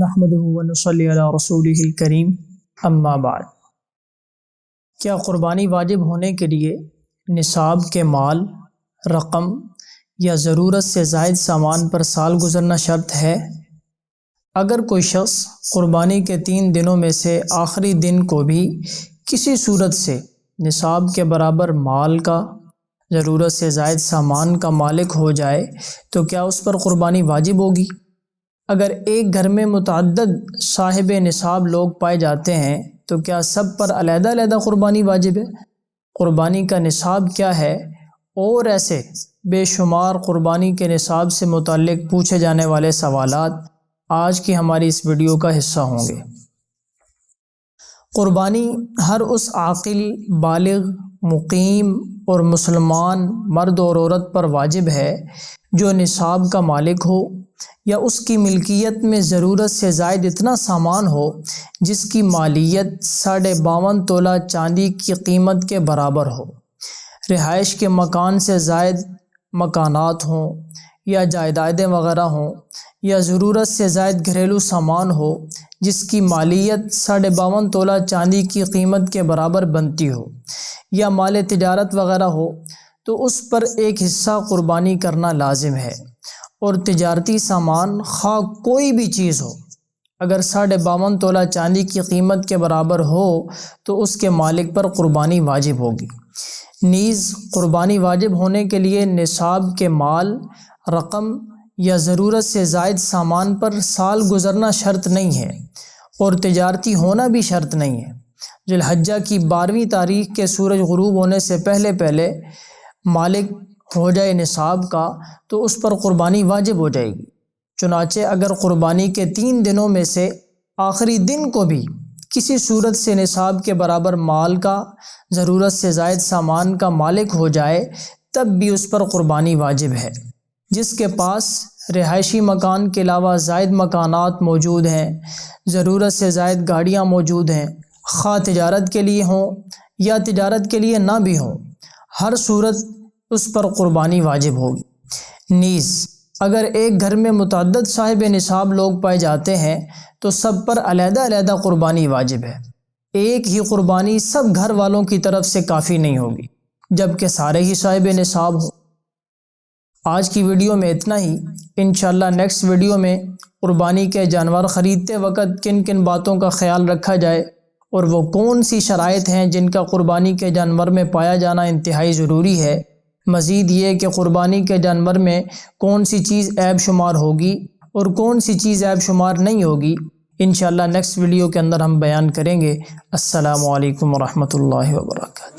نحمدہ ونصلی علی رسولہ الکریم اما بعد۔ کیا قربانی واجب ہونے کے لیے نصاب کے مال، رقم یا ضرورت سے زائد سامان پر سال گزرنا شرط ہے؟ اگر کوئی شخص قربانی کے 3 دنوں میں سے آخری دن کو بھی کسی صورت سے نصاب کے برابر مال کا، ضرورت سے زائد سامان کا مالک ہو جائے تو کیا اس پر قربانی واجب ہوگی؟ اگر ایک گھر میں متعدد صاحب نصاب لوگ پائے جاتے ہیں تو کیا سب پر علیحدہ علیحدہ قربانی واجب ہے؟ قربانی کا نصاب کیا ہے؟ اور ایسے بے شمار قربانی کے نصاب سے متعلق پوچھے جانے والے سوالات آج کی ہماری اس ویڈیو کا حصہ ہوں گے۔ قربانی ہر اس عاقل، بالغ، مقیم اور مسلمان مرد اور عورت پر واجب ہے جو نصاب کا مالک ہو یا اس کی ملکیت میں ضرورت سے زائد اتنا سامان ہو جس کی مالیت 52.5 تولہ چاندی کی قیمت کے برابر ہو، رہائش کے مکان سے زائد مکانات ہوں یا جائیدادیں وغیرہ ہوں، یا ضرورت سے زائد گھریلو سامان ہو جس کی مالیت 52.5 تولہ چاندی کی قیمت کے برابر بنتی ہو، یا مال تجارت وغیرہ ہو تو اس پر ایک حصہ قربانی کرنا لازم ہے۔ اور تجارتی سامان خواہ کوئی بھی چیز ہو، اگر 52.5 تولہ چاندی کی قیمت کے برابر ہو تو اس کے مالک پر قربانی واجب ہوگی۔ نیز قربانی واجب ہونے کے لیے نصاب کے مال، رقم یا ضرورت سے زائد سامان پر سال گزرنا شرط نہیں ہے، اور تجارتی ہونا بھی شرط نہیں ہے۔ ذی الحجہ کی 12ویں تاریخ کے سورج غروب ہونے سے پہلے مالک ہو جائے نصاب کا تو اس پر قربانی واجب ہو جائے گی۔ چنانچہ اگر قربانی کے 3 دنوں میں سے آخری دن کو بھی کسی صورت سے نصاب کے برابر مال کا، ضرورت سے زائد سامان کا مالک ہو جائے تب بھی اس پر قربانی واجب ہے۔ جس کے پاس رہائشی مکان کے علاوہ زائد مکانات موجود ہیں، ضرورت سے زائد گاڑیاں موجود ہیں، خواہ تجارت کے لیے ہوں یا تجارت کے لیے نہ بھی ہوں، ہر صورت اس پر قربانی واجب ہوگی۔ نیز اگر ایک گھر میں متعدد صاحب نصاب لوگ پائے جاتے ہیں تو سب پر علیحدہ علیحدہ قربانی واجب ہے۔ ایک ہی قربانی سب گھر والوں کی طرف سے کافی نہیں ہوگی جبکہ سارے ہی صاحب نصاب ہوں۔ آج کی ویڈیو میں اتنا ہی۔ انشاءاللہ نیکسٹ ویڈیو میں قربانی کے جانور خریدتے وقت کن کن باتوں کا خیال رکھا جائے اور وہ کون سی شرائط ہیں جن کا قربانی کے جانور میں پایا جانا انتہائی ضروری ہے، مزید یہ کہ قربانی کے جانور میں کون سی چیز عیب شمار ہوگی اور کون سی چیز عیب شمار نہیں ہوگی، انشاءاللہ نیکسٹ ویڈیو کے اندر ہم بیان کریں گے۔ السلام علیکم ورحمۃ اللہ وبرکاتہ۔